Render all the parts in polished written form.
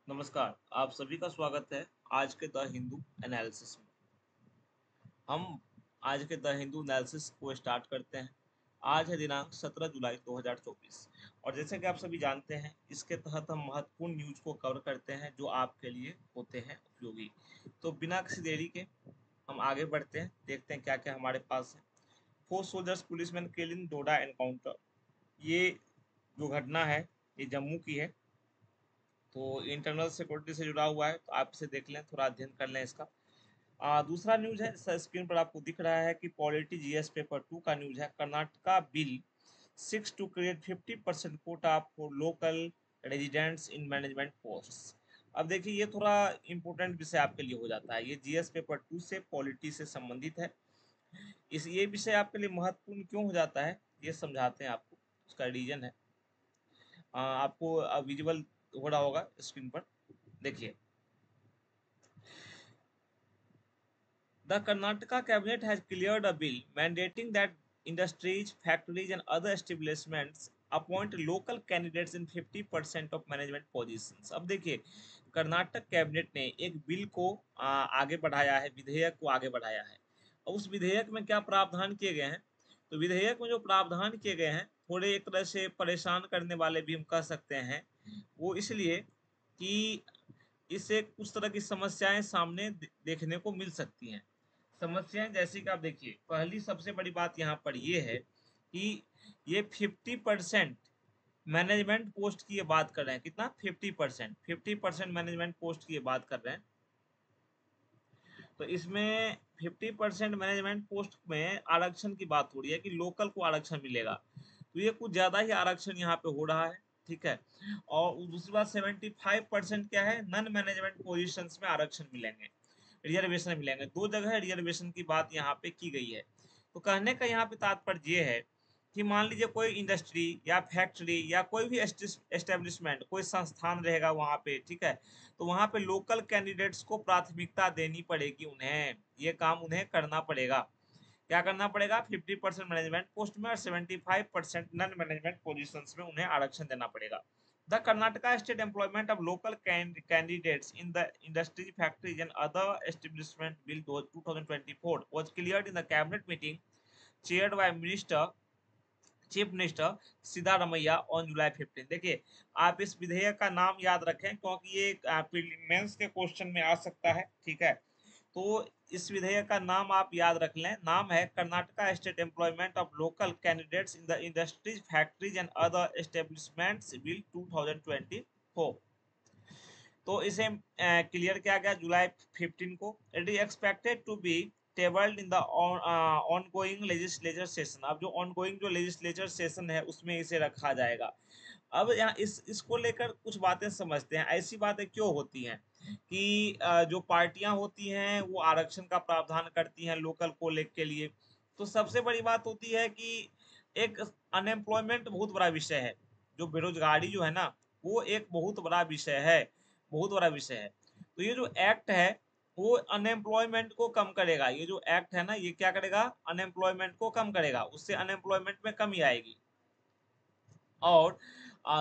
नमस्कार, आप सभी का स्वागत है आज के द हिंदू एनालिसिस में। हम आज के द हिंदू एनालिसिस को स्टार्ट करते हैं। आज है दिनांक 17 जुलाई 2024 और जैसे कि आप सभी जानते हैं, इसके तहत हम महत्वपूर्ण न्यूज को कवर करते हैं जो आपके लिए होते हैं उपयोगी। तो बिना किसी देरी के हम आगे बढ़ते हैं, देखते हैं क्या क्या हमारे पास है। 4 सोल्जर्स पुलिसमैन किल इन डोडा एनकाउंटर, ये जो घटना है ये जम्मू की है। तो इंटरनल सिक्योरिटी से जुड़ा हुआ है, तो आप इसे देख लें, थोड़ा अध्ययन कर लें इसका। दूसरा न्यूज है, स्क्रीन पर आपको दिख रहा है कि पॉलिटी जीएस पेपर 2 का न्यूज है। Karnataka bill 6 to create 50% quota for local residents in management post. अब देखिए, ये थोड़ा इंपॉर्टेंट विषय आपके लिए हो जाता है। ये जीएस पेपर 2 से पॉलिटी से संबंधित है। ये विषय आपके लिए महत्वपूर्ण क्यों हो जाता है, ये समझाते हैं आपको। उसका रीजन है, आपको विजुअल हो रहा होगा स्क्रीन पर, देखिए। The Karnataka cabinet has cleared a bill mandating that industries, factories, and other establishments appoint local candidates in 50% of management positions. अब देखिए, कर्नाटक कैबिनेट ने एक बिल को आगे बढ़ाया है, विधेयक को आगे बढ़ाया है। और उस विधेयक में क्या प्रावधान किए गए हैं? तो विधेयक में जो प्रावधान किए गए हैं, थोड़े एक तरह से परेशान करने वाले भी हम कह सकते हैं। वो इसलिए कि इससे कुछ तरह की समस्याएं सामने देखने को मिल सकती हैं। समस्याएं जैसी कि आप देखिए, पहली सबसे बड़ी बात यहाँ पर ये है कि ये 50% मैनेजमेंट पोस्ट की ये बात कर रहे हैं। कितना? 50% मैनेजमेंट पोस्ट की ये बात कर रहे हैं। तो इसमें 50% मैनेजमेंट पोस्ट में आरक्षण की बात हो रही है कि लोकल को आरक्षण मिलेगा। तो ये कुछ ज्यादा ही आरक्षण यहाँ पे हो रहा है, ठीक है। और दूसरी बात, 75% क्या है, नॉन मैनेजमेंट पोजीशंस में आरक्षण मिलेंगे, रिजर्वेशन मिलेंगे। दो जगह रिजर्वेशन की बात यहाँ पे की गई है। तो कहने का यहाँ पे तात्पर्य ये है कि मान लीजिए कोई इंडस्ट्री या फैक्ट्री या कोई भी एस्टेब्लिशमेंट, कोई संस्थान रहेगा वहाँ पे, ठीक है। तो वहाँ पे लोकल कैंडिडेट्स को प्राथमिकता देनी पड़ेगी, उन्हें ये काम उन्हें करना पड़ेगा। क्या करना पड़ेगा? 50% मैनेजमेंट पोस्ट में और 75% नॉन मैनेजमेंट पोजीशंस में उन्हें आरक्षण देना पड़ेगा। The Karnataka State Employment of Local Candidates in the Industry, Factories and Other Establishment Bill 2024 was cleared in the cabinet meeting chaired by chief minister Siddaramaiah on July 15। देखिए, आप इस विधेयक का नाम याद रखें क्योंकि ये मेंस के क्वेश्चन में आ सकता है, ठीक है। तो इस विधेयक का नाम आप याद रख लें। नाम है Karnataka state employment of local candidates in the industries, factories and other establishments bill 2024। तो इसे क्लियर किया गया जुलाई 15 को। It is expected to be tabled in the ongoing legislature session. अब जो ऑनगोइंग जो लेजिस्लेचर सेशन है उसमें इसे रखा जाएगा। अब यहाँ इसको लेकर कुछ बातें समझते हैं। ऐसी बातें क्यों होती हैं कि जो पार्टियां होती हैं वो आरक्षण का प्रावधान करती हैं लोकल को ले के लिए। तो सबसे बड़ी बात होती है कि एक अनएम्प्लॉयमेंट बहुत बड़ा विषय है। जो बेरोजगारी जो है ना, वो एक बहुत बड़ा विषय है, बहुत बड़ा विषय है। तो ये जो एक्ट है वो अनएम्प्लॉयमेंट को कम करेगा। ये जो एक्ट है ना, ये क्या करेगा? अनएम्प्लॉयमेंट को कम करेगा, उससे अनएम्प्लॉयमेंट में कमी आएगी। और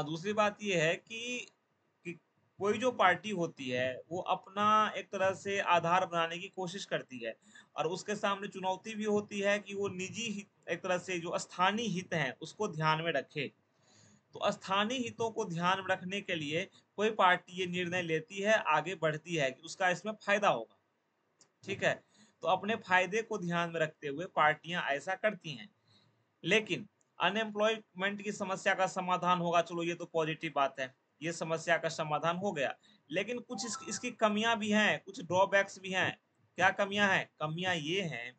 दूसरी बात ये है कि कोई जो पार्टी होती है वो अपना एक तरह से आधार बनाने की कोशिश करती है और उसके सामने चुनौती भी होती है कि वो निजी हित, एक तरह से जो स्थानीय हित हैं उसको ध्यान में रखे। तो स्थानीय हितों को ध्यान में रखने के लिए कोई पार्टी ये निर्णय लेती है, आगे बढ़ती है कि उसका इसमें फायदा होगा, ठीक है। तो अपने फायदे को ध्यान में रखते हुए पार्टियां ऐसा करती हैं। लेकिन अनएम्प्लॉयमेंट की समस्या का समाधान होगा, चलो ये तो पॉजिटिव बात है, ये समस्या का समाधान हो गया। लेकिन कुछ इसकी कमियां भी हैं, कुछ ड्रॉबैक्स भी हैं। क्या कमियां हैं? कमियां ये हैं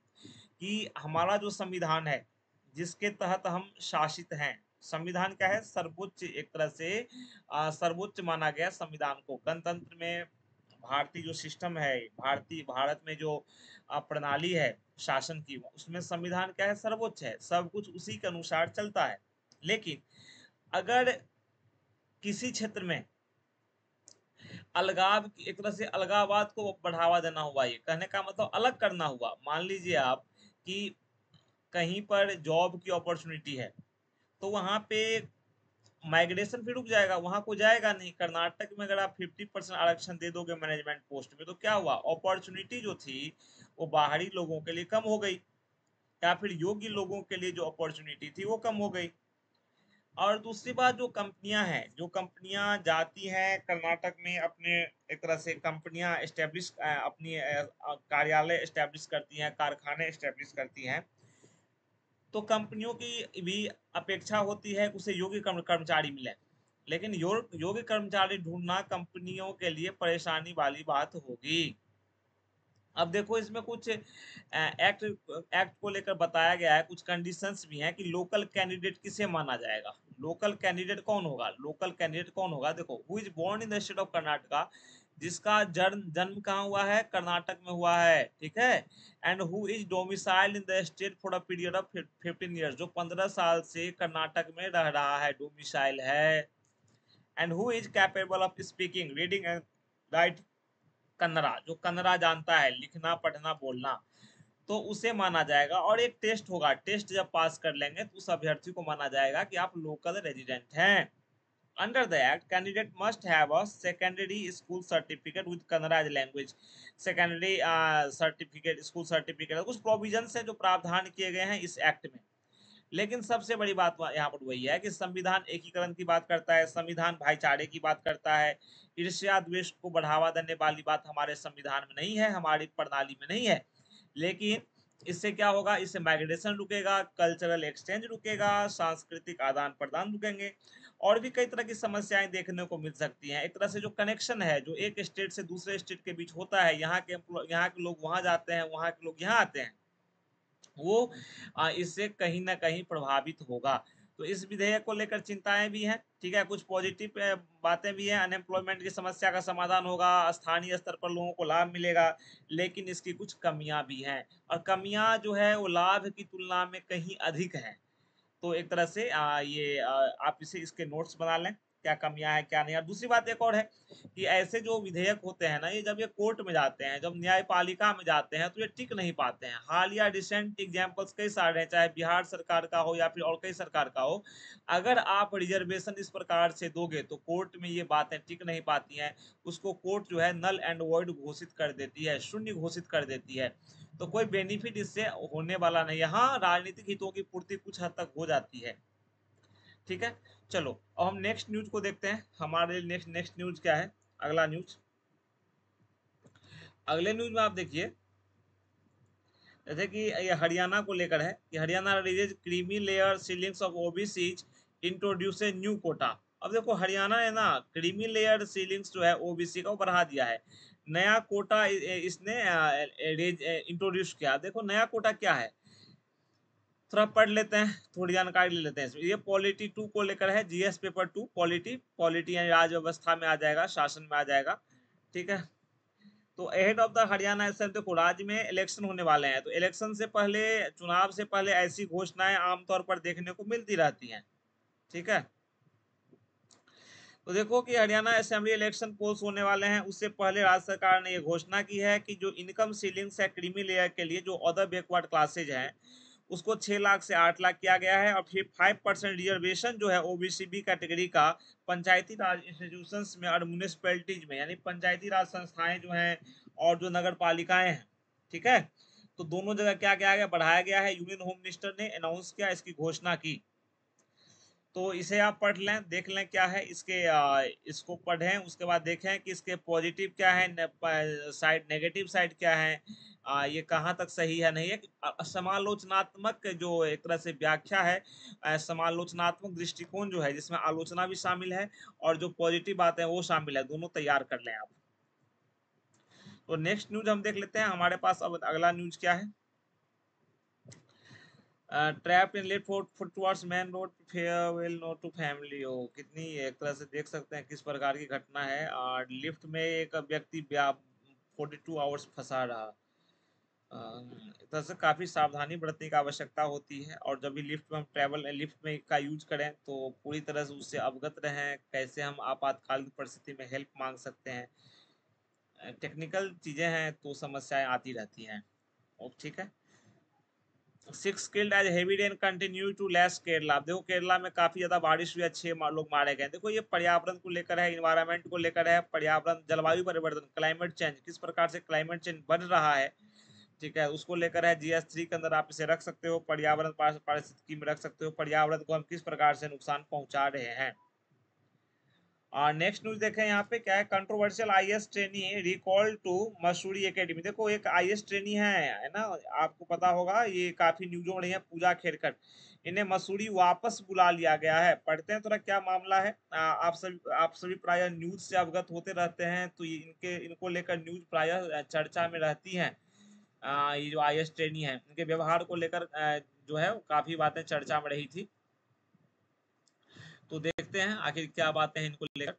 कि हमारा जो संविधान है जिसके तहत हम शासित हैं, संविधान क्या है? सर्वोच्च, एक तरह से सर्वोच्च माना गया संविधान को। गणतंत्र में भारतीय जो सिस्टम है, भारत में जो प्रणाली है शासन की, उसमें संविधान क्या है? सर्वोच्च है, सब कुछ उसी के अनुसार चलता है। लेकिन अगर किसी क्षेत्र में अलगाव, एक तरह से अलगाववाद को बढ़ावा देना हुआ, ये कहने का मतलब अलग करना हुआ। मान लीजिए आप कि कहीं पर जॉब की अपॉर्चुनिटी है, तो वहां पे माइग्रेशन भी रुक जाएगा, वहां को जाएगा नहीं। कर्नाटक में अगर आप 50% आरक्षण दे दोगे मैनेजमेंट पोस्ट में, तो क्या हुआ, अपॉर्चुनिटी जो थी वो बाहरी लोगों के लिए कम हो गई, या फिर योग्य लोगों के लिए जो अपॉर्चुनिटी थी वो कम हो गई। और दूसरी बात, जो कंपनियां हैं, जो कंपनियां जाती हैं कर्नाटक में, अपने एक तरह से कंपनियां एस्टेब्लिश, अपनी कार्यालय एस्टेब्लिश करती हैं, कारखाने एस्टेब्लिश करती हैं, तो कंपनियों की भी अपेक्षा होती है कि उसे योग्य कर्मचारी मिले। लेकिन योग्य कर्मचारी ढूंढना कंपनियों के लिए परेशानी वाली बात होगी। अब देखो, इसमें कुछ एक्ट एक्ट को लेकर बताया गया है, कुछ कंडीशंस भी हैं कि लोकल कैंडिडेट किसे माना जाएगा। लोकल कैंडिडेट कौन होगा, लोकल कैंडिडेट कौन होगा, देखो, who is born in the state of Karnataka, जिसका जन्म जन्म कहाँ हुआ है, कर्नाटक में हुआ है, ठीक है। And who is domicile in the state for a period of 15 years, जो 15 साल से कर्नाटक में रह रहा है, डोमिसाइल है। And who is capable of speaking, reading and right Kannada, जो कन्नड़ा जानता है, लिखना पढ़ना बोलना, तो उसे माना जाएगा। और एक टेस्ट होगा, टेस्ट जब पास कर लेंगे तो उस अभ्यर्थी को माना जाएगा कि आप लोकल रेजिडेंट हैं। Under the act, candidate must have a secondary school certificate with Kannada as language. Secondary certificate, school certificate, कुछ प्रोविजन है जो प्रावधान किए गए हैं इस एक्ट में। लेकिन सबसे बड़ी बात यहाँ पर वही है कि संविधान एकीकरण की बात करता है, संविधान भाईचारे की बात करता है। ईर्ष्या द्वेष को बढ़ावा देने वाली बात हमारे संविधान में नहीं है, हमारी प्रणाली में नहीं है। लेकिन इससे क्या होगा, इससे माइग्रेशन रुकेगा, कल्चरल एक्सचेंज रुकेगा, सांस्कृतिक आदान प्रदान रुकेंगे, और भी कई तरह की समस्याएं देखने को मिल सकती हैं। एक तरह से जो कनेक्शन है, जो एक स्टेट से दूसरे स्टेट के बीच होता है, यहाँ के लोग वहां जाते हैं, वहां के लोग यहाँ आते हैं, वो इससे कहीं ना कहीं प्रभावित होगा। तो इस विधेयक को लेकर चिंताएं भी हैं, ठीक है, कुछ पॉजिटिव बातें भी हैं। अनएम्प्लॉयमेंट की समस्या का समाधान होगा, स्थानीय स्तर पर लोगों को लाभ मिलेगा, लेकिन इसकी कुछ कमियां भी हैं, और कमियां जो है वो लाभ की तुलना में कहीं अधिक हैं। तो एक तरह से आप इसे इसके नोट्स बना लें, क्या कमियां है क्या नहीं। और दूसरी बात एक और है कि ऐसे जो विधेयक होते हैं ना, ये जब ये कोर्ट में जाते हैं, जब न्यायपालिका में जाते हैं, तो ये टिक नहीं पाते हैं। हालिया रिसेंट एग्जांपल्स कई सारे हैं, चाहे बिहार सरकार का हो या फिर और कई सरकार का हो। अगर आप रिजर्वेशन इस प्रकार से दोगे तो कोर्ट में ये बातें टिक नहीं पाती हैं, उसको कोर्ट जो है नल एंड वॉइड घोषित कर देती है, शून्य घोषित कर देती है। तो कोई बेनिफिट इससे होने वाला नहीं है। हाँ, राजनीतिक हितों की पूर्ति कुछ हद तक हो जाती है, ठीक है। चलो, अब हम नेक्स्ट न्यूज को देखते हैं। हमारे नेक्स्ट नेक्स्ट न्यूज क्या है, अगला न्यूज। अगले न्यूज में आप देखिए, जैसे कि ये हरियाणा को लेकर है कि Haryana release creamy layer ceilings of OBC introduce a new quota. अब देखो, हरियाणा है ना, क्रीमी लेयर सीलिंग्स जो है ओबीसी का वो बढ़ा दिया है, नया कोटा इसने इंट्रोड्यूस किया। देखो, नया कोटा क्या है, थोड़ा पढ़ लेते हैं, थोड़ी जानकारी ले लेते हैं इसमें। ये पॉलिटी 2 को लेकर है, जीएस पेपर 2, पॉलिटी पॉलिटी यानी राज व्यवस्था में आ जाएगा, शासन में आ जाएगा, ठीक है। तो ahead of the Haryana assembly, देखो राज्य में इलेक्शन होने वाले हैं, तो इलेक्शन से पहले, चुनाव से पहले ऐसी घोषणाएं आमतौर पर देखने को मिलती रहती हैं, ठीक है। तो देखो कि हरियाणा असेंबली इलेक्शन पोल्स होने वाले हैं, उससे पहले राज्य सरकार ने यह घोषणा की है कि जो इनकम सीलिंग्स है क्रीमी लेयर के लिए, जो अदर बैकवर्ड क्लासेज हैं, उसको 6 लाख से 8 लाख किया गया है। और फिर 5% रिजर्वेशन जो है ओबीसी बी कैटेगरी का पंचायती राज इंस्टीट्यूशन में और म्यूनिसपैलिटीज में, यानी पंचायती राज संस्थाएं जो हैं और जो नगर पालिकाएं हैं, ठीक है, तो दोनों जगह क्या किया गया, बढ़ाया गया है। यूनियन होम मिनिस्टर ने अनाउंस किया, इसकी घोषणा की। तो इसे आप पढ़ लें, देख लें क्या है इसके, इसको पढ़ें, उसके बाद देखें कि इसके पॉजिटिव क्या है, साइड नेगेटिव साइड क्या है, ये कहाँ तक सही है नहीं है। समालोचनात्मक जो एक तरह से व्याख्या है, समालोचनात्मक दृष्टिकोण जो है, जिसमें आलोचना भी शामिल है और जो पॉजिटिव बातें हैं वो शामिल है, दोनों तैयार कर लें आप। तो नेक्स्ट न्यूज हम देख लेते हैं, हमारे पास अब अगला न्यूज क्या है। Trap in lift foot towards main road, farewell note to family. हो कितनी एक तरह से देख सकते हैं किस प्रकार की घटना है। और लिफ्ट में एक व्यक्ति 42 आवर्स फंसा रहा। एक तरह से काफ़ी सावधानी बरतने की आवश्यकता होती है, और जब भी लिफ्ट में हम ट्रैवल लिफ्ट में का यूज करें तो पूरी तरह से उससे अवगत रहें, कैसे हम आपातकालीन परिस्थिति में हेल्प मांग सकते हैं। टेक्निकल चीज़ें हैं तो समस्याएं आती रहती हैं, ठीक है। Six killed as heavy rain continue to lash Kerala. देखो केरला में काफी ज्यादा बारिश हुई, 6 लोग मारे गए। देखो ये पर्यावरण को लेकर है, इन्वायरमेंट को लेकर है, पर्यावरण जलवायु परिवर्तन, क्लाइमेट चेंज, किस प्रकार से क्लाइमेट चेंज बढ़ रहा है, ठीक है, उसको लेकर है। GS3 के अंदर आप इसे रख सकते हो, पर्यावरण पारिस्थितिकी में रख सकते हो, पर्यावरण को हम किस प्रकार से नुकसान पहुंचा रहे हैं। और नेक्स्ट न्यूज देखें यहाँ पे क्या है, controversial IAS trainee recall to Mussoorie academy. देखो एक आईएएस ट्रेनी है ना, आपको पता होगा, ये काफी न्यूज हो रही है, पूजा खेरकर, इन्हें मसूरी वापस बुला लिया गया है। पढ़ते हैं थोड़ा क्या मामला है। आप सभी प्रायः न्यूज से अवगत होते रहते हैं, तो इनको लेकर न्यूज प्रायः चर्चा में रहती हैं। ये जो आईएएस ट्रेनी है, इनके व्यवहार को लेकर जो है काफी बातें चर्चा में रही थी। तो देखते हैं आखिर क्या बातें हैं इनको लेकर।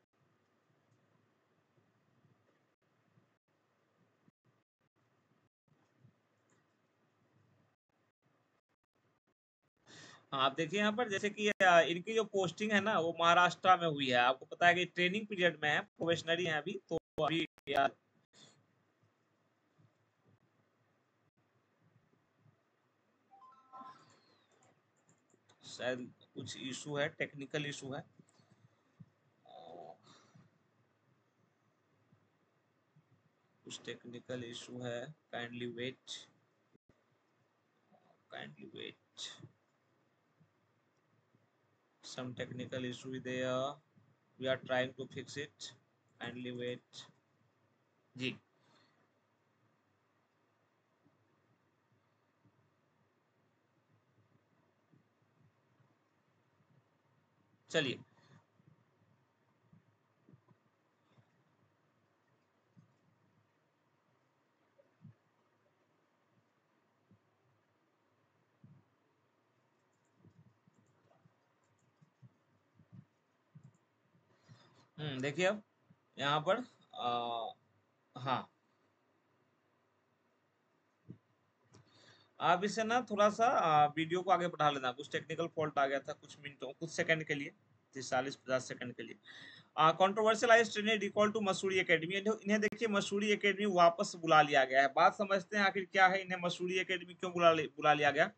हाँ, आप देखिए यहाँ पर जैसे कि इनकी जो पोस्टिंग है ना वो महाराष्ट्र में हुई है। आपको पता है कि ट्रेनिंग पीरियड में है, प्रोबेशनरी है अभी, तो अभी शायद कुछ इशू है, टेक्निकल इशू है। कुछ टेक्निकल इशू है, kindly wait, kindly wait, some technical issue there, we are trying to fix it, kindly wait जी। चलिए, देखिए अब यहाँ पर हाँ, आप इसे ना थोड़ा सा वीडियो को आगे बढ़ा लेना, कुछ टेक्निकल फॉल्ट आ गया था कुछ मिनटों, कुछ सेकंड के लिए, 30-40-50 सेकंड के लिए। Controversial I training recall to Mussoorie academy. इन्हें देखिए मसूरी एकेडमी वापस बुला लिया गया है। बात समझते हैं आखिर क्या है, इन्हें मसूरी एकेडमी क्यों बुला लिया गया।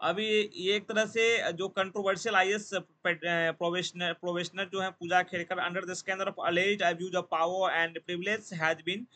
अभी ये एक तरह से जो कंट्रोवर्शियल आईएएस प्रोबेशनर जो है Puja Khedkar under the scanner of alleged abuse of power and privilege has been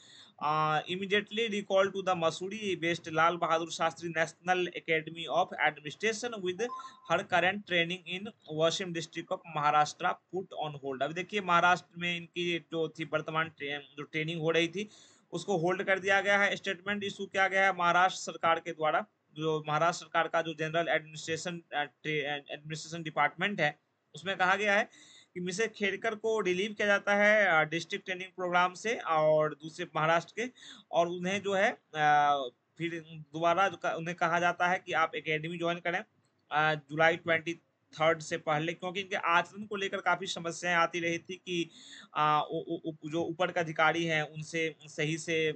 immediately recalled to the Mussoorie based Lal Bahadur Shastri National Academy of Administration with her current training in Washim district of Maharashtra put on hold। अभी देखिए महाराष्ट्र में इनकी जो थी वर्तमान जो training हो रही थी उसको होल्ड कर दिया गया है। स्टेटमेंट इशू किया गया है महाराष्ट्र सरकार के द्वारा, जो महाराष्ट्र सरकार का जो जनरल एडमिनिस्ट्रेशन डिपार्टमेंट है, उसमें कहा गया है कि मिसेस खेड़कर को रिलीव किया जाता है डिस्ट्रिक्ट ट्रेनिंग प्रोग्राम से और दूसरे महाराष्ट्र के, और उन्हें जो है फिर दोबारा उन्हें कहा जाता है कि आप एकेडमी ज्वाइन करें जुलाई 23 से पहले, क्योंकि इनके आचरण को लेकर काफी समस्याएं आती रही थी कि जो ऊपर का अधिकारी हैं उनसे सही से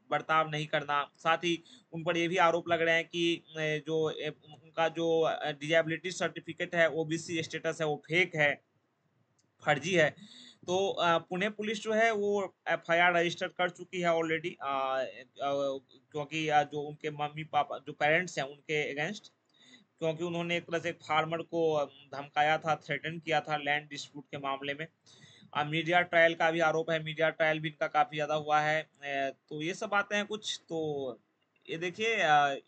बर्ताव नहीं करना। साथ ही उन पर ये भी आरोप लग रहे हैं कि उनका जो डिजेबिलिटी सर्टिफिकेट है, ओबीसी स्टेटस है, वो फेक है, फर्जी है। तो पुणे पुलिस जो है वो एफआईआर रजिस्टर कर चुकी है ऑलरेडी, क्योंकि जो उनके मम्मी पापा जो पेरेंट्स हैं उनके अगेंस्ट, क्योंकि उन्होंने एक तरह से एक फार्मर को धमकाया था, थ्रेटन किया था लैंड डिस्प्यूट के मामले में। मीडिया ट्रायल का भी आरोप है, मीडिया ट्रायल भी इनका काफी ज्यादा हुआ है। तो ये सब बातें हैं कुछ। तो ये देखिए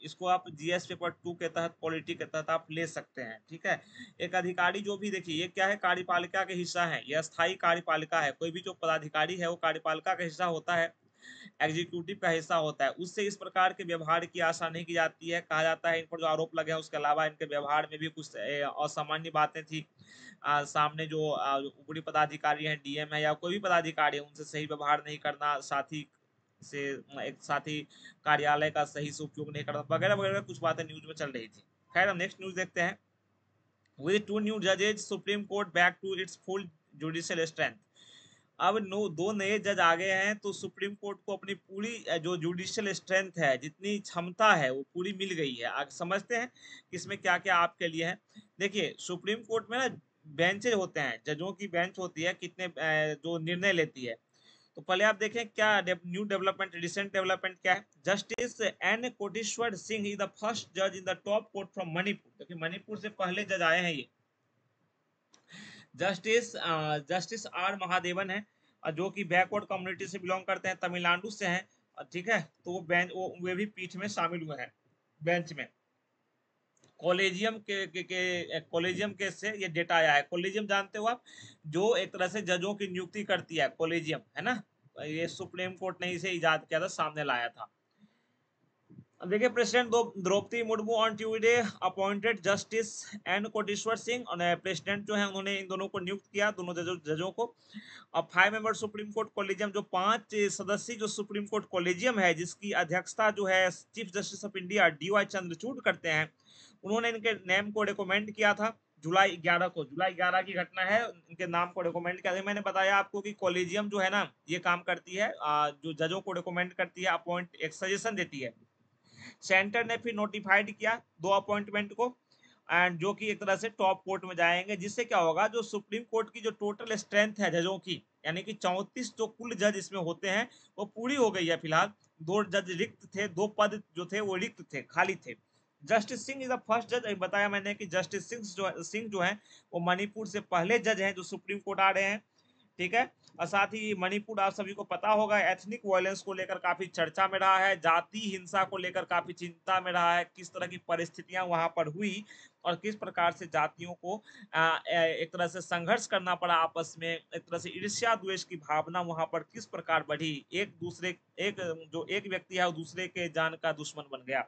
इसको आप जीएस पेपर 2 के तहत, पॉलिटी के तहत आप ले सकते हैं, ठीक है। एक अधिकारी जो भी, देखिए ये क्या है, कार्यपालिका के हिस्सा है, ये अस्थायी कार्यपालिका है। कोई भी जो पदाधिकारी है वो कार्यपालिका का हिस्सा होता है, एग्जीक्यूटिव का हिस्सा होता है, उससे इस प्रकार के व्यवहार की आशा नहीं की जाती है। कहा जाता है इन पर जो आरोप लगे हैं उसके अलावा इनके व्यवहार में भी कुछ असामान्य बातें थी। सामने जो ऊपरी पदाधिकारी हैं, डीएम है या कोई भी पदाधिकारी है, उनसे सही व्यवहार नहीं करना, साथी से एक साथी कार्यालय का सही से उपयोग नहीं करना, वगैरह वगैरह कुछ बातें न्यूज में चल रही थी। खैर हम नेक्स्ट न्यूज देखते हैं। With 2 new judges supreme court back to its full judicial strength. अब दो नए जज आ गए हैं, तो सुप्रीम कोर्ट को अपनी पूरी जो जुडिशियल स्ट्रेंथ है, जितनी क्षमता है, वो पूरी मिल गई है। आगे समझते हैं कि इसमें क्या क्या आपके लिए है। देखिए सुप्रीम कोर्ट में ना बेंचेज होते हैं, जजों की बेंच होती है, कितने जो निर्णय लेती है। तो पहले आप देखें क्या न्यू डेवलपमेंट, रिसेंट डेवलपमेंट क्या है। Justice N Koteshwar Singh is the first जज in the top court from Manipur. देखिए मणिपुर से पहले जज आए हैं ये। जस्टिस आर महादेवन है, जो कि बैकवर्ड कम्युनिटी से बिलोंग करते हैं, तमिलनाडु से हैं। ठीक है, तो वो बेंच वे भी पीठ में शामिल हुए हैं, बेंच में। कॉलेजियम कॉलेजियम के से ये डेटा आया है। कॉलेजियम जानते हो आप, जो एक तरह से जजों की नियुक्ति करती है, कॉलेजियम है ना। ये सुप्रीम कोर्ट ने इसे इजाद किया था, सामने लाया था। अब देखिए president Droupadi Murmu on Tuesday appointed justice N Koteshwar Singh, और प्रेसिडेंट जो है उन्होंने इन दोनों को नियुक्त किया, दोनों जजों को। अब 5 मेंबर सुप्रीम कोर्ट कॉलेजियम, जो 5 सदस्यीय जो सुप्रीम कोर्ट कॉलेजियम है, जिसकी अध्यक्षता जो है chief justice of India DY Chandrachud करते हैं, उन्होंने इनके नेम को रिकमेंड किया था जुलाई 11 को। जुलाई 11 की घटना है, इनके नाम को रिकमेंड किया था। मैंने बताया आपको कि कॉलेजियम जो है ना, ये काम करती है, जो जजों को रिकमेंड करती है, अपॉइंट एक सजेशन देती है। सेंटर ने फिर नोटिफाइड किया 2 अपॉइंटमेंट को, एंड जो कि एक तरह से टॉप कोर्ट में जाएंगे, जिससे क्या होगा, जो सुप्रीम कोर्ट की जो टोटल स्ट्रेंथ है जजों की, यानी कि 34 जो कुल जज इसमें होते हैं, वो पूरी हो गई है फिलहाल। 2 जज रिक्त थे, 2 पद जो थे वो रिक्त थे, खाली थे। Justice Singh is the first जज। बताया मैंने कि जस्टिस सिंह जो है वो मणिपुर से पहले जज हैं जो सुप्रीम कोर्ट आ रहे हैं। ठीक है, और साथ ही मणिपुर आप सभी को पता होगा एथनिक वायलेंस को लेकर काफी चर्चा में रहा है, जाति हिंसा को लेकर काफी चिंता में रहा है, किस तरह की परिस्थितियां वहां पर हुई और किस प्रकार से जातियों को एक तरह से संघर्ष करना पड़ा आपस में, एक तरह से ईर्ष्या द्वेष की भावना वहां पर किस प्रकार बढ़ी, एक जो एक व्यक्ति है वो दूसरे के जान का दुश्मन बन गया।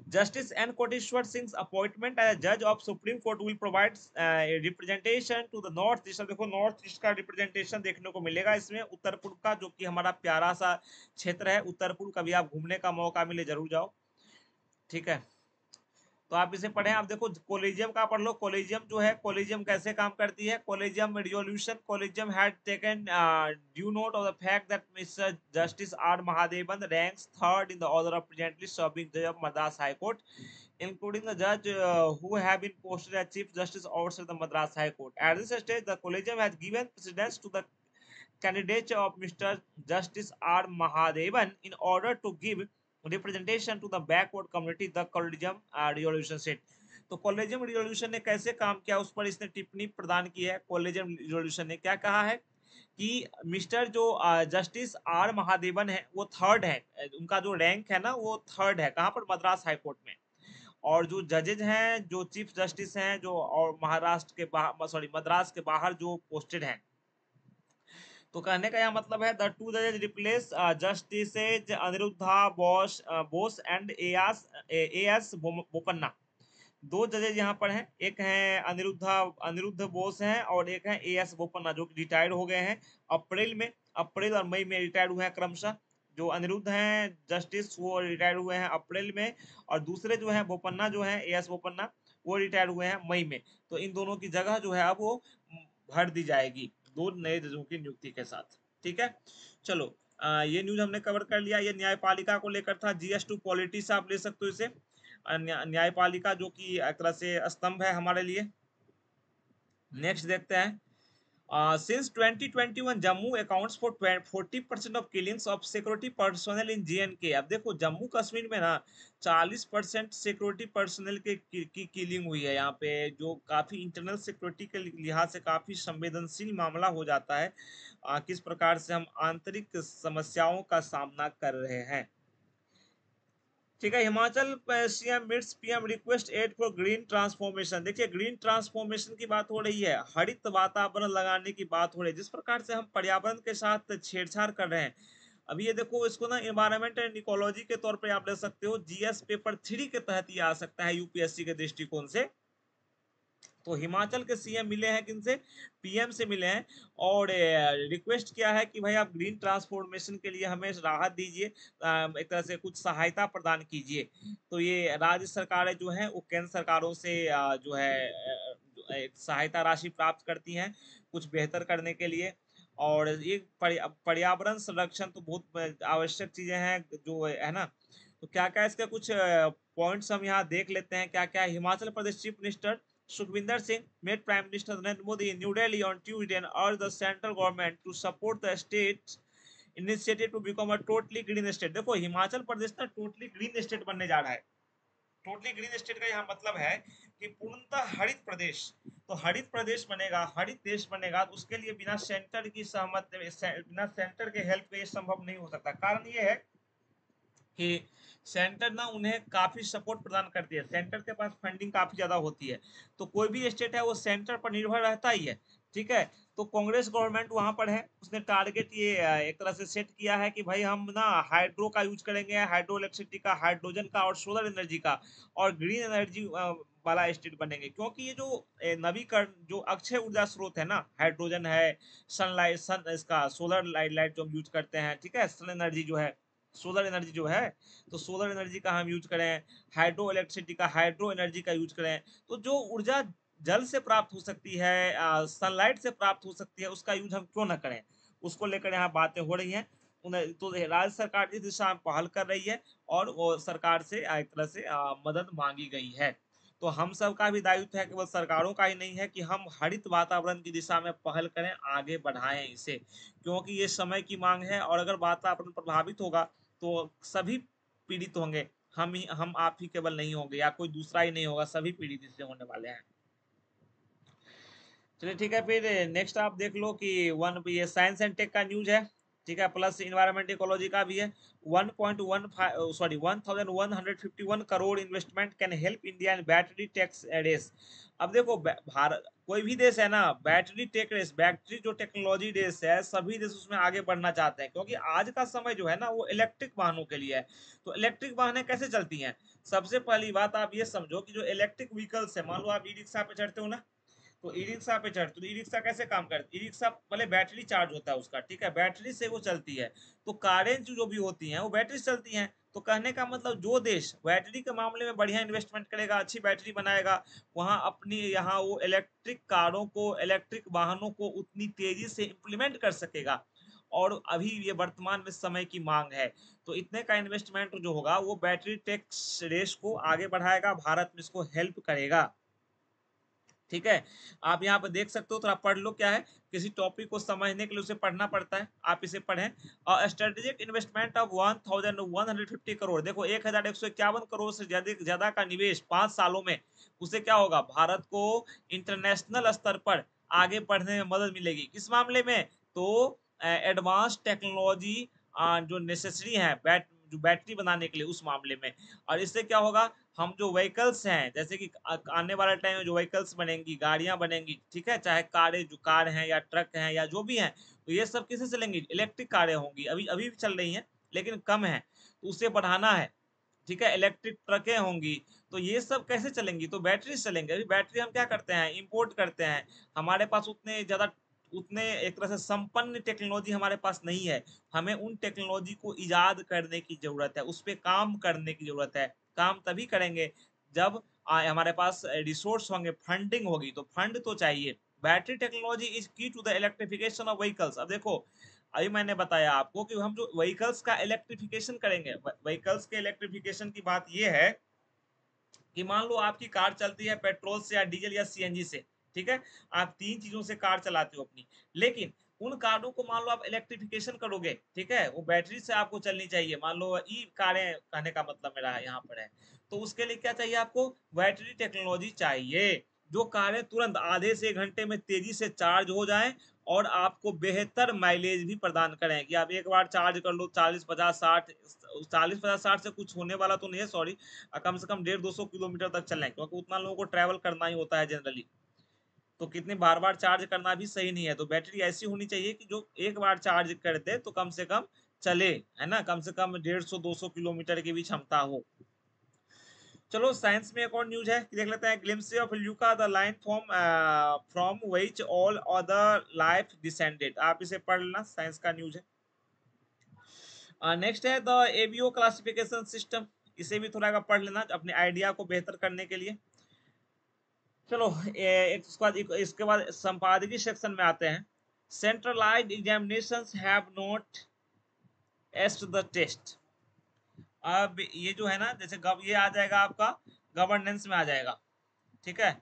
Justice N. Koteshwar Singh's appointment as a judge of Supreme Court will provide representation to the North East। देखो नॉर्थ ईस्ट का रिप्रेजेंटेशन देखने को मिलेगा इसमें, उत्तर पूर्व का, जो कि हमारा प्यारा सा क्षेत्र है। उत्तर पूर्व कभी आप घूमने का मौका मिले जरूर जाओ। ठीक है, तो आप इसे पढ़ें। आप देखो कोलेजियम का पढ़ लो। कोलेजियम जो है, कोलेजियम कैसे काम करती है। Collegium resolution, collegium had taken due note of the fact that mister justice R Mahadevan ranks third in the order of presently serving जज of Madras high court, including the judge who have been posted as chief justice outside the Madras High Court. At this stage, the collegium has given precedence to the candidature of Mr. Justice R. Mahadevan in order to give representation to the backward community, the collegium resolution said। तो collegium resolution ने कैसे काम किया, उस पर इसने टिप्पणी प्रदान की है। कॉलेजियम रिजोल्यूशन ने क्या कहा है कि मिस्टर जो जस्टिस आर महादेवन है वो थर्ड है, उनका जो रैंक है ना वो थर्ड है, कहाँ पर, मद्रास हाई कोर्ट में। और जो जजेज हैं, जो चीफ जस्टिस हैं, जो और महाराष्ट्र के बाहर, सॉरी मद्रास के बाहर जो पोस्टेड हैं। तो कहने का यह मतलब है द टू जजेज replace justice Aniruddha Bose and A S Bopanna. 2 जजेज यहाँ पर हैं, एक है अनिरुद्ध बोस हैं और एक है एएस बोपन्ना, जो रिटायर्ड हो गए हैं अप्रैल और मई में रिटायर्ड हुए हैं क्रमशः। जो अनिरुद्ध हैं जस्टिस, वो रिटायर्ड हुए हैं अप्रैल में, और दूसरे जो हैं बोपन्ना, जो हैं एएस बोपन्ना, वो रिटायर्ड हुए हैं मई में। तो इन दोनों की जगह जो है अब वो भर दी जाएगी 2 नए जजों की नियुक्ति के साथ। ठीक है, चलो ये न्यूज हमने कवर कर लिया। ये न्यायपालिका को लेकर था। GS2 पॉलिटिक्स आप ले सकते हो इसे। न्यायपालिका जो कि एक तरह से स्तंभ है हमारे लिए। नेक्स्ट देखते हैं। Since 2021, Jammu accounts for 40% of killings of security personnel in JNK। अब देखो जम्मू कश्मीर में ना 40% सिक्योरिटी पर्सनल की किलिंग हुई है यहाँ पे, जो काफी इंटरनल सिक्योरिटी के लिहाज से काफी संवेदनशील मामला हो जाता है। किस प्रकार से हम आंतरिक समस्याओं का सामना कर रहे हैं। ठीक है, Himachal CM meets PM request aid for green transformation. देखिए ग्रीन ट्रांसफॉर्मेशन की बात हो रही है, हरित वातावरण लगाने की बात हो रही है। जिस प्रकार से हम पर्यावरण के साथ छेड़छाड़ कर रहे हैं, अभी ये देखो, इसको ना इन्वायरमेंट एंड इकोलॉजी के तौर पे आप ले सकते हो। GS पेपर 3 के तहत ये आ सकता है यूपीएससी के दृष्टिकोण से। तो हिमाचल के सीएम मिले हैं किनसे, पीएम से मिले हैं, और रिक्वेस्ट किया है कि भाई आप ग्रीन ट्रांसफॉर्मेशन के लिए हमें राहत दीजिए, एक तरह से कुछ सहायता प्रदान कीजिए। तो ये राज्य सरकारें जो हैं वो केंद्र सरकारों से जो है एक सहायता राशि प्राप्त करती हैं कुछ बेहतर करने के लिए। और ये पर्यावरण संरक्षण तो बहुत आवश्यक चीजें हैं जो है ना। तो क्या क्या इसके कुछ पॉइंट्स हम यहाँ देख लेते हैं क्या क्या। Himachal Pradesh chief minister Sukhvinder Singh met Prime Minister Narendra Modi in New Delhi on Tuesday and urged the central government to support the state's initiative to become a totally green state. देखो हिमाचल प्रदेश ना totally green state बनने जा रहा है। Totally green state का यहाँ मतलब है कि पूर्णतः हरित प्रदेश। तो हरित प्रदेश बनेगा, हरित देश बनेगा, तो उसके लिए बिना सेंटर की सहमति, बिना सेंटर के हेल्प के ये संभव नहीं हो सकता। कारण ये है कि सेंटर ना उन्हें काफी सपोर्ट प्रदान करती है, सेंटर के पास फंडिंग काफी ज्यादा होती है। तो कोई भी स्टेट है वो सेंटर पर निर्भर रहता ही है। ठीक है, तो कांग्रेस गवर्नमेंट वहां पर है, उसने टारगेट ये एक तरह से सेट किया है कि भाई हम ना हाइड्रो का यूज करेंगे, हाइड्रो इलेक्ट्रिसिटी का, हाइड्रोजन का और सोलर एनर्जी का, और ग्रीन एनर्जी वाला स्टेट बनेंगे। क्योंकि ये जो नवीकरण जो अक्षय ऊर्जा स्रोत है ना, हाइड्रोजन है, सनलाइट, सन इसका सोलर लाइट जो हम यूज करते हैं, ठीक है, सन एनर्जी जो है, सोलर एनर्जी जो है, तो सोलर एनर्जी का हम यूज करें, हाइड्रो इलेक्ट्रिसिटी का, हाइड्रो एनर्जी का यूज करें, तो जो ऊर्जा जल से प्राप्त हो सकती है, सनलाइट से प्राप्त हो सकती है, उसका यूज हम क्यों ना करें। उसको लेकर यहाँ बातें हो रही हैं। तो राज्य सरकार इस दिशा में पहल कर रही है और वो सरकार से एक तरह से मदद मांगी गई है। तो हम सब का भी दायित्व है, केवल सरकारों का ही नहीं है, कि हम हरित वातावरण की दिशा में पहल करें, आगे बढ़ाएं इसे, क्योंकि ये समय की मांग है। और अगर वातावरण प्रभावित होगा तो सभी पीड़ित होंगे, हम आप ही केवल नहीं होंगे, या कोई दूसरा ही नहीं होगा, सभी पीड़ित इससे होने वाले हैं। चलिए ठीक है, फिर नेक्स्ट आप देख लो कि वन, ये साइंस एंड टेक का न्यूज है, ठीक है, प्लस इन्वायरमेंट इकोलॉजी का भी है। 1151 crore investment can help India in battery tech's race. अब देखो भारत, कोई भी देश है ना, बैटरी टेक रेस, बैटरी जो टेक्नोलॉजी रेस है, सभी देश उसमें आगे बढ़ना चाहते हैं, क्योंकि आज का समय जो है ना वो इलेक्ट्रिक वाहनों के लिए है। तो इलेक्ट्रिक वाहनें कैसे चलती हैं? सबसे पहली बात आप ये समझो कि जो इलेक्ट्रिक व्हीकल्स है, मान लो आप ई रिक्शा पे चढ़ते हो ना, तो ई रिक्शा पे चढ़ते, तो ई रिक्शा कैसे काम करती है? ई रिक्शा पहले बैटरी चार्ज होता है उसका, ठीक है, बैटरी से वो चलती है। तो कारें जो भी होती हैं वो बैटरी से चलती हैं। तो कहने का मतलब, जो देश बैटरी के मामले में बढ़िया इन्वेस्टमेंट करेगा, अच्छी बैटरी बनाएगा, वहां अपनी यहाँ वो इलेक्ट्रिक कारों को, इलेक्ट्रिक वाहनों को उतनी तेजी से इम्प्लीमेंट कर सकेगा। और अभी ये वर्तमान में समय की मांग है। तो इतने का इन्वेस्टमेंट जो होगा वो बैटरी टेक्स रेस को आगे बढ़ाएगा, भारत में इसको हेल्प करेगा। ठीक है, आप यहाँ पे देख सकते हो, थोड़ा पढ़ लो क्या है। किसी टॉपिक को समझने के लिए उसे पढ़ना पड़ता है, आप इसे पढ़ें। और स्ट्रेटेजिक इन्वेस्टमेंट ऑफ 1150 करोड़, देखो 1151 करोड़ से ज्यादा का निवेश 5 सालों में, उसे क्या होगा, भारत को इंटरनेशनल स्तर पर आगे बढ़ने में मदद मिलेगी। किस मामले में? तो एडवांस टेक्नोलॉजी जो नेसेसरी है जो बैटरी बनाने के लिए, उस मामले में। और इससे क्या होगा, हम जो व्हीकल्स हैं, जैसे कि आने वाले टाइम में जो व्हीकल्स बनेंगी, गाड़ियां बनेंगी, ठीक है, चाहे कारें, जो कार हैं या ट्रक हैं या जो भी हैं, तो ये सब किससे चलेंगी? इलेक्ट्रिक कारें होंगी। अभी अभी भी चल रही हैं लेकिन कम है, तो उसे बढ़ाना है। ठीक है, इलेक्ट्रिक ट्रकें होंगी। तो ये सब कैसे चलेंगी? तो बैटरी से चलेंगे। अभी बैटरी हम क्या करते हैं, इंपोर्ट करते हैं। हमारे पास उतने एक तरह से संपन्न टेक्नोलॉजी हमारे पास नहीं है। हमें उन टेक्नोलॉजी को इजाद करने की जरूरत है, उस पर काम करने की जरूरत है। काम तभी करेंगे जब हमारे पास रिसोर्स होंगे, फंडिंग होगी। तो फंड तो चाहिए। Battery technology is key to the electrification of vehicles. अब देखो, अभी मैंने बताया आपको कि हम जो व्हीकल्स का इलेक्ट्रिफिकेशन करेंगे, व्हीकल्स के इलेक्ट्रिफिकेशन की बात यह है कि मान लो आपकी कार चलती है पेट्रोल से या डीजल या सीएनजी से, ठीक है, आप तीन चीजों से कार चलाते हो अपनी। लेकिन उन कारों को मान लो आप इलेक्ट्रिफिकेशन करोगे, ठीक है, वो बैटरी से आपको चलनी चाहिए, मान लो ई कारें, कहने का मतलब मेरा है यहाँ पर है। तो उसके लिए क्या चाहिए आपको? बैटरी टेक्नोलॉजी चाहिए, जो कारें तुरंत आधे से 1 घंटे में तेजी से चार्ज हो जाएं और आपको बेहतर माइलेज भी प्रदान करें। कि आप एक बार चार्ज कर लो 40 50 60, 40 50 60 से कुछ होने वाला तो नहीं है, सॉरी, कम से कम 150 200 किलोमीटर तक चलें, क्योंकि उतना लोगों को ट्रैवल करना ही होता है जनरली। तो कितने बार बार चार्ज करना भी सही नहीं है। तो बैटरी ऐसी होनी चाहिए कि जो एक बार चार्ज कर दे तो कम से कम चले, है ना, कम से कम 150 200 किलोमीटर की भी क्षमता हो। चलो साइंस में एक और न्यूज है, देख लेते हैं। Glimpse of Luca the line from which all other life descended. आप इसे पढ़ लेना, साइंस का न्यूज है। नेक्स्ट है द एबीओ क्लासिफिकेशन सिस्टम। इसे भी थोड़ा पढ़ लेना अपने आइडिया को बेहतर करने के लिए। चलो इसके बाद संपादकीय सेक्शन में आते हैं। Centralised examinations have not aced the test. अब ये जो है ना, जैसे ये आ जाएगा आपका गवर्नेंस में आ जाएगा, ठीक है।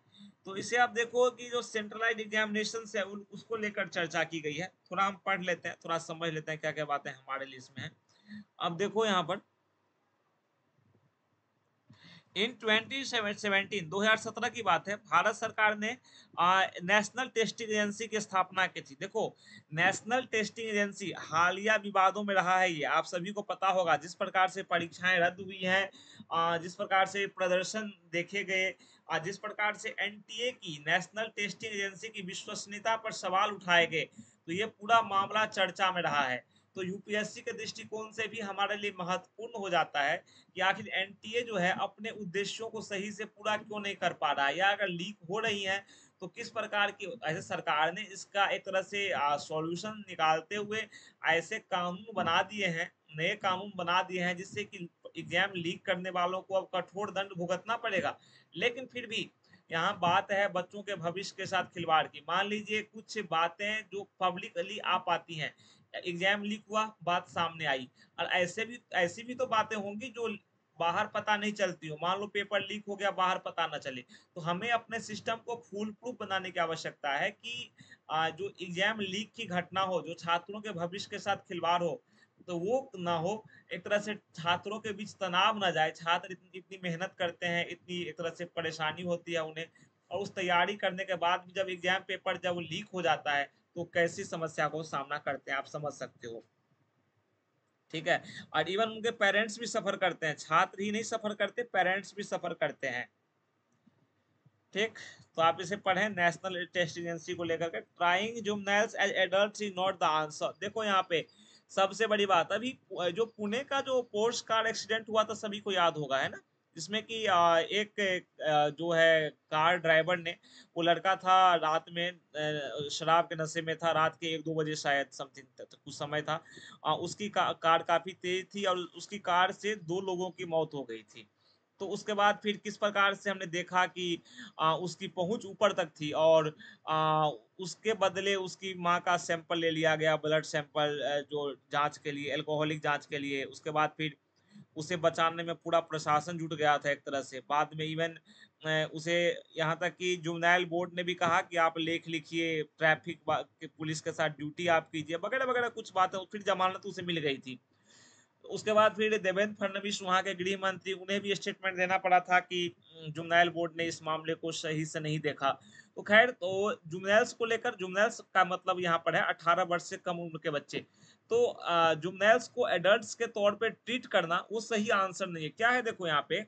तो इसे आप देखो कि जो सेंट्रलाइज्ड एग्जामिनेशन है उसको लेकर चर्चा की गई है। थोड़ा हम पढ़ लेते हैं, थोड़ा समझ लेते हैं क्या क्या बातें हमारे लिए इसमें है। अब देखो यहाँ पर इन 2017 2017 की बात है, भारत सरकार ने नेशनल टेस्टिंग एजेंसी की स्थापना की थी। देखो, नेशनल टेस्टिंग एजेंसी हालिया विवादों में रहा है, ये आप सभी को पता होगा। जिस प्रकार से परीक्षाएं रद्द हुई हैं, जिस प्रकार से प्रदर्शन देखे गए, जिस प्रकार से एनटीए की नेशनल टेस्टिंग एजेंसी की विश्वसनीयता पर सवाल उठाए गए, तो ये पूरा मामला चर्चा में रहा है। तो यूपीएससी के दृष्टिकोण से भी हमारे लिए महत्वपूर्ण हो जाता है कि आखिर एनटीए जो है अपने उद्देश्यों को सही से पूरा क्यों नहीं कर पा रहा है, या अगर लीक हो रही है तो किस प्रकार की। ऐसे सरकार ने इसका एक तरह से सॉल्यूशन निकालते हुए ऐसे कानून बना दिए हैं, नए कानून बना दिए हैं, जिससे कि एग्जाम लीक करने वालों को अब कठोर दंड भुगतना पड़ेगा। लेकिन फिर भी यहाँ बात है बच्चों के भविष्य के साथ खिलवाड़ की। मान लीजिए कुछ बातें जो पब्लिकली आ पाती हैं, एग्जाम लीक हुआ, बात सामने आई, और ऐसी भी तो बातें होंगी जो बाहर पता नहीं चलती हो। मान लो पेपर लीक हो गया, बाहर पता ना चले, तो हमें अपने सिस्टम को फूल प्रूफ बनाने की आवश्यकता है कि जो एग्जाम लीक की घटना हो, जो छात्रों के भविष्य के साथ खिलवाड़ हो, तो वो ना हो। एक तरह से छात्रों के बीच तनाव ना जाए। छात्र इतनी इतनी मेहनत करते हैं, इतनी एक तरह से परेशानी होती है उन्हें, और उस तैयारी करने के बाद भी जब एग्जाम पेपर जब लीक हो जाता है, तो कैसी समस्या को सामना करते हैं, आप समझ सकते हो। ठीक है। और इवन उनके पेरेंट्स भी सफर करते हैं, छात्र ही नहीं सफर करते, पेरेंट्स भी सफर करते हैं। ठीक। तो आप इसे पढ़ें, नेशनल टेस्ट एजेंसी को लेकर के, trying juveniles as adults is not the answer. देखो यहाँ पे सबसे बड़ी बात, अभी जो पुणे का जो पोर्श कार एक्सीडेंट हुआ था, सभी को याद होगा, है ना, जिसमें कि एक जो है कार ड्राइवर ने, वो लड़का था रात में शराब के नशे में था, रात के 1-2 बजे शायद समथिंग कुछ समय था। उसकी कार काफी तेज थी और उसकी कार से 2 लोगों की मौत हो गई थी। तो उसके बाद फिर किस प्रकार से हमने देखा कि उसकी पहुंच ऊपर तक थी, और उसके बदले उसकी माँ का सैंपल ले लिया गया, ब्लड सैंपल, जो जांच के लिए, अल्कोहलिक जांच के लिए। उसके बाद फिर उसे बचाने में पूरा प्रशासन जुट गया था एक तरह से। बाद में इवन उसे, यहाँ तक कि जुवेनाइल बोर्ड ने भी कहा कि आप लेख लिखिए, ट्रैफिक पुलिस के साथ ड्यूटी आप कीजिए, वगैरह वगैरह कुछ बातें, फिर जमानत उसे मिल गई थी। उसके बाद फिर देवेंद्र फडणवीस वहां के गृह मंत्री, उन्हें भी स्टेटमेंट देना पड़ा था कि जुवेनाइल बोर्ड ने इस मामले को सही से नहीं देखा। तो खैर, तो जुवेनाइल्स को लेकर, जुवेनाइल्स का मतलब यहाँ पर है 18 वर्ष से कम उम्र के बच्चे। तो जुवेनाइल्स को एडल्ट्स के तौर पे ट्रीट करना वो सही आंसर नहीं है। क्या है, देखो यहाँ पे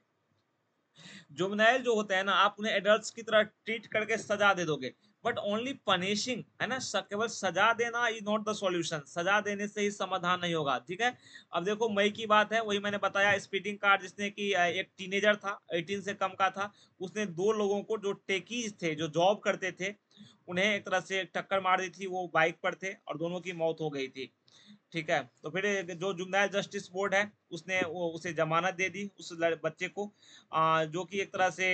जुवेनाइल जो होते हैं ना, आप उन्हें एडल्ट्स की तरह ट्रीट करके सजा दे दोगे, बट ओनली पनिशिंग, है ना, केवल सजा देना इज नॉट द सॉल्यूशन। सजा देने से ही समाधान नहीं होगा। ठीक है। अब देखो, मई की बात है, वही मैंने बताया, स्पीडिंग कार जिसने कि एक टीनेजर था, 18 से कम का था, उसने 2 लोगों को, जो टेकीज थे, जो जॉब करते थे, उन्हें एक तरह से टक्कर मार दी थी। वो बाइक पर थे और दोनों की मौत हो गई थी। ठीक है। तो फिर जो जुवेनाइल जस्टिस बोर्ड है, उसने उसे जमानत दे दी, उस बच्चे को, जो कि एक तरह से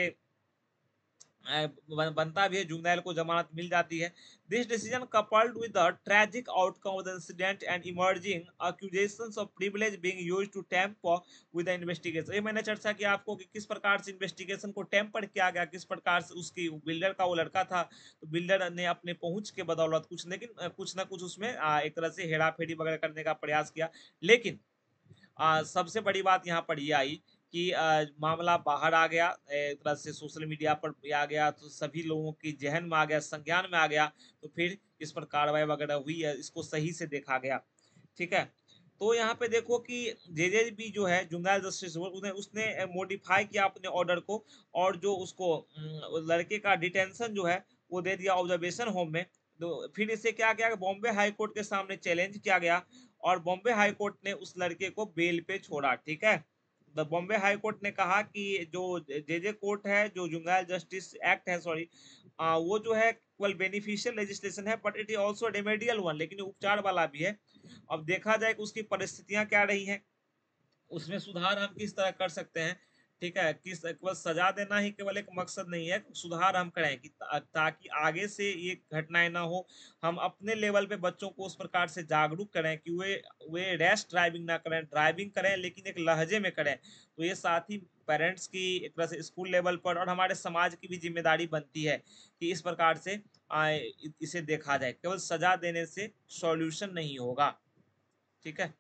बनता भी है, जुवेनाइल को जमानत मिल जाती है। This decision coupled with the tragic outcome of the incident and emerging accusations of privilege being used to tamper with the investigation. ये मैंने चर्चा की आपको कि किस प्रकार से इन्वेस्टिगेशन को टेम्पर किया गया, किस प्रकार से उसकी बिल्डर का, वो लड़का था, तो बिल्डर ने अपने पहुंच के बदौलत कुछ, लेकिन कुछ ना कुछ उसमें एक तरह से हेरा फेरी वगैरह करने का प्रयास किया। लेकिन सबसे बड़ी बात यहाँ पर ये आई कि मामला बाहर आ गया, एक तरह से सोशल मीडिया पर भी आ गया, तो सभी लोगों की जहन में आ गया, संज्ञान में आ गया। तो फिर इस पर कार्रवाई वगैरह हुई है, इसको सही से देखा गया। ठीक है। तो यहाँ पे देखो कि जेजेबी जो है, जुवेनाइल जस्टिस बोर्ड, उसने मॉडिफाई किया अपने ऑर्डर को, और जो उसको लड़के का डिटेंशन जो है, वो दे दिया ऑब्जर्वेशन होम में। तो फिर इसे क्या किया, बॉम्बे हाई कोर्ट के सामने चैलेंज किया गया, और बॉम्बे हाई कोर्ट ने उस लड़के को बेल पे छोड़ा। ठीक है। द बॉम्बे हाई कोर्ट ने कहा कि जो जेजे कोर्ट है, जो जुवेनाइल जस्टिस एक्ट है, सॉरी, वो जो है केवल बेनिफिशियल लेजिस्लेशन है, but it is also remedial one, लेकिन उपचार वाला भी है। अब देखा जाए कि उसकी परिस्थितियां क्या रही हैं, उसमें सुधार हम किस तरह कर सकते हैं। ठीक है, किस केवल सजा देना ही केवल एक मकसद नहीं है, सुधार हम करें कि ताकि आगे से ये घटनाएं ना हो। हम अपने लेवल पे बच्चों को उस प्रकार से जागरूक करें कि वे रैश ड्राइविंग ना करें, ड्राइविंग करें लेकिन एक लहजे में करें। तो ये साथ ही पेरेंट्स की एक तरह से स्कूल लेवल पर और हमारे समाज की भी जिम्मेदारी बनती है कि इस प्रकार से इसे देखा जाए, केवल सजा देने से सॉल्यूशन नहीं होगा। ठीक है,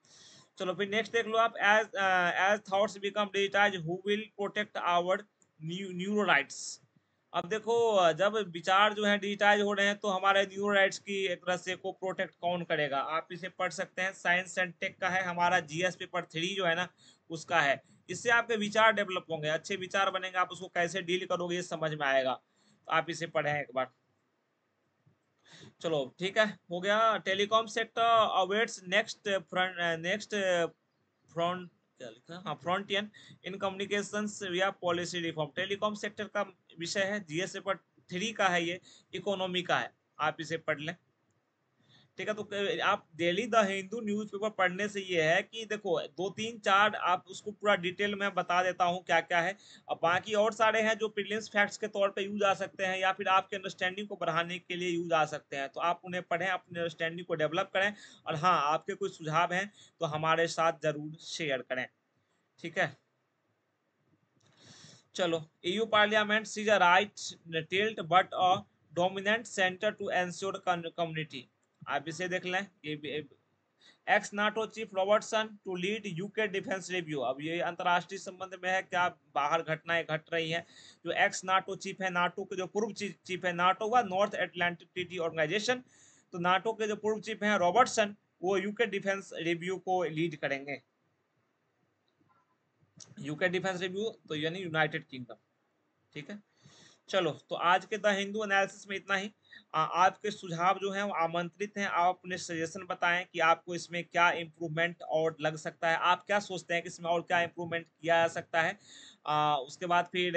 चलो फिर नेक्स्ट देख लो आप। As thoughts become digitize who will protect our neuro rights. अब देखो, जब विचार जो है डिजिटाइज हो रहे हैं तो हमारे न्यूरो राइट्स की एक तरह से को प्रोटेक्ट कौन करेगा? आप इसे पढ़ सकते हैं, साइंस एंड टेक का है, हमारा जीएस पेपर 3 जो है ना उसका है। इससे आपके विचार डेवलप होंगे, अच्छे विचार बनेंगे, आप उसको कैसे डील करोगे ये समझ में आएगा। तो आप इसे पढ़ें एक बार। चलो ठीक है, हो गया। Telecom sector awaits next front, क्या लिखा है? हाँ, फ्रंटियर इन कम्युनिकेशंस विया पॉलिसी रिफॉर्म। टेलीकॉम सेक्टर का विषय है, जीएस पेपर 3 का है ये, इकोनॉमी का है, आप इसे पढ़ लें। ठीक है, तो आप डेली द हिंदू न्यूज़पेपर पढ़ने से ये है कि देखो, दो तीन चार आप उसको पूरा डिटेल में बता देता हूँ क्या क्या है। अब बाकी और सारे हैं जो प्रीलिम्स फैक्ट्स के तौर पे यूज आ सकते हैं या फिर आपके अंडरस्टैंडिंग को बढ़ाने के लिए यूज आ सकते हैं, तो आप उन्हें पढ़ें, अपने अंडरस्टैंडिंग को डेवलप करें। और हाँ, आपके कोई सुझाव हैं तो हमारे साथ जरूर शेयर करें। ठीक है, चलो। EU parliament sees a right tilt but a dominant centre to ensure community. आप इसे देख लें। ये ex NATO chief Robertson to lead UK defence review. अब ये अंतर्राष्ट्रीय संबंध में है, क्या बाहर घटनाएं घट रही हैं। जो एक्स नाटो चीफ है, नाटो के जो पूर्व चीफ है, नाटो हुआ नॉर्थ एटलांटिक ट्रीटी ऑर्गेनाइजेशन, तो नाटो के जो पूर्व चीफ हैं रॉबर्टसन, वो यूके डिफेंस रिव्यू को लीड करेंगे। यूके डिफेंस रिव्यू तो यानी यूनाइटेड किंगडम। ठीक है, चलो तो आज के द हिंदू एनालिसिस में इतना ही। आपके सुझाव जो हैं वो आमंत्रित हैं, आप अपने सजेशन बताएं कि आपको इसमें क्या इम्प्रूवमेंट और लग सकता है, आप क्या सोचते हैं कि इसमें और क्या इम्प्रूवमेंट किया जा सकता है। उसके बाद फिर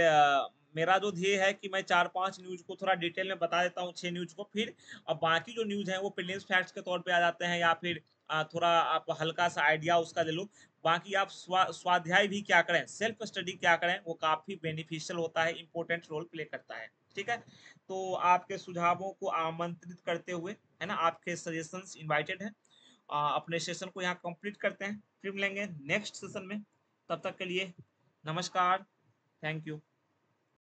मेरा जो ध्येय है कि मैं 4-5 न्यूज़ को थोड़ा डिटेल में बता देता हूँ, 6 न्यूज़ को, फिर अब बाकी जो न्यूज़ हैं वो प्रीलिम्स फैक्ट्स के तौर पे आ जाते हैं, या फिर थोड़ा आप हल्का सा आइडिया उसका ले लो। बाकी आप स्वाध्याय भी क्या करें, सेल्फ स्टडी क्या करें, वो काफ़ी बेनिफिशियल होता है, इंपॉर्टेंट रोल प्ले करता है। ठीक है, तो आपके सुझावों को आमंत्रित करते हुए, है ना, आपके सजेशंस इनवाइटेड हैं। अपने सेशन को यहाँ कंप्लीट करते हैं, फिर मिलेंगे नेक्स्ट सेशन में। तब तक के लिए नमस्कार, थैंक यू।